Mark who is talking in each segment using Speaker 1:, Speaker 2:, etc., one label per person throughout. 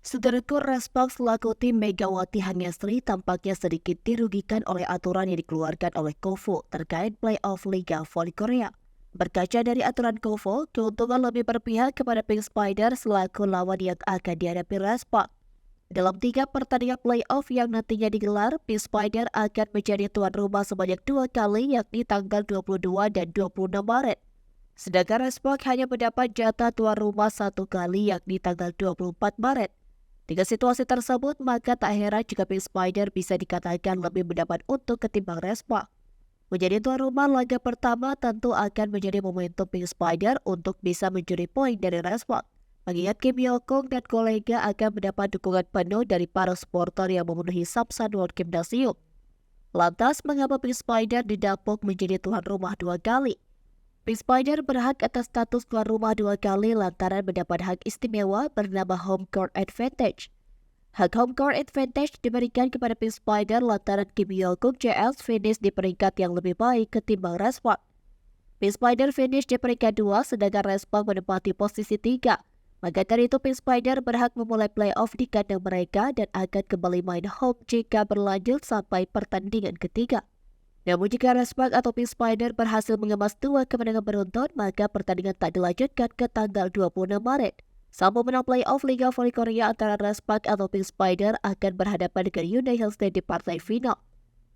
Speaker 1: Saudaraku, Respak selaku tim Megawati Hanyasri tampaknya sedikit dirugikan oleh aturan yang dikeluarkan oleh KOFO terkait playoff Liga Voli Korea. Berkaca dari aturan KOFO, keuntungan lebih berpihak kepada Pink Spider selaku lawan yang akan dihadapi Respak. Dalam 3 pertandingan playoff yang nantinya digelar, Pink Spider akan menjadi tuan rumah sebanyak 2 kali, yakni tanggal 22 dan 26 Maret. Sedangkan Respak hanya mendapat jatah tuan rumah 1 kali, yakni tanggal 24 Maret. Dengan situasi tersebut, maka tak heran jika Pink Spider bisa dikatakan lebih mendapat untung ketimbang Respak. Menjadi tuan rumah laga pertama tentu akan menjadi momentum Pink Spider untuk bisa mencuri poin dari Respak. Mengingat Kim Yo-kung dan kolega akan mendapat dukungan penuh dari para supporter yang memenuhi Samsan World Gymnasium. Lantas, mengapa Pink Spider didapuk menjadi tuan rumah 2 kali? Pink Spider berhak atas status tuan rumah 2 kali lantaran mendapat hak istimewa bernama Home Court Advantage. Hak Home Court Advantage diberikan kepada Pink Spider lantaran Kim Yo-kung JS finish di peringkat yang lebih baik ketimbang Respak. Pink Spider finish di peringkat 2 sedangkan Respak menempati posisi 3. Maka dari itu Pink Spider berhak memulai playoff di kandang mereka dan akan kembali main home jika berlanjut sampai pertandingan ketiga. Namun jika Respak atau Pink Spider berhasil mengemas 2 kemenangan beruntun, maka pertandingan tak dilanjutkan ke tanggal 26 Maret. Sang pemenang playoff Liga Voli Korea antara Respak atau Pink Spider akan berhadapan dengan Hyundai Hillstate di partai final.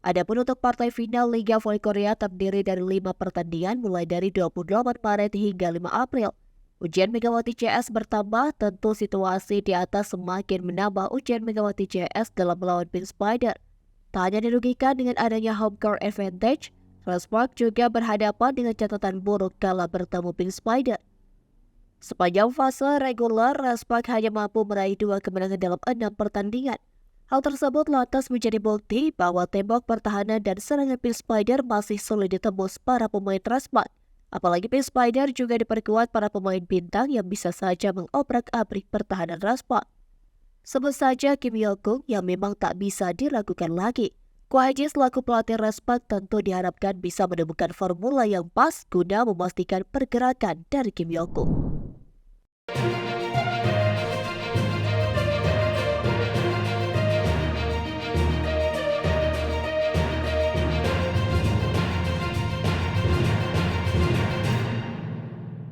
Speaker 1: Adapun untuk partai final Liga Voli Korea terdiri dari 5 pertandingan mulai dari 28 Maret hingga 5 April. Ujian Megawati CS bertambah, tentu situasi di atas semakin menambah ujian Megawati CS dalam melawan Pink Spider. Tak hanya dirugikan dengan adanya home court advantage, Respak juga berhadapan dengan catatan buruk kala bertemu Pink Spider. Sepanjang fase reguler, Respak hanya mampu meraih 2 kemenangan dalam 6 pertandingan. Hal tersebut lantas menjadi bukti bahwa tembok pertahanan dan serangan Pink Spider masih sulit ditembus para pemain Respak. Apalagi Pink Spider juga diperkuat para pemain bintang yang bisa saja mengobrak-abrik pertahanan Respak. Sebut saja Kim Yo-kung yang memang tak bisa diragukan lagi. Ko Hae-ji selaku pelatih Respak tentu diharapkan bisa menemukan formula yang pas guna memastikan pergerakan dari Kim Yo-kung.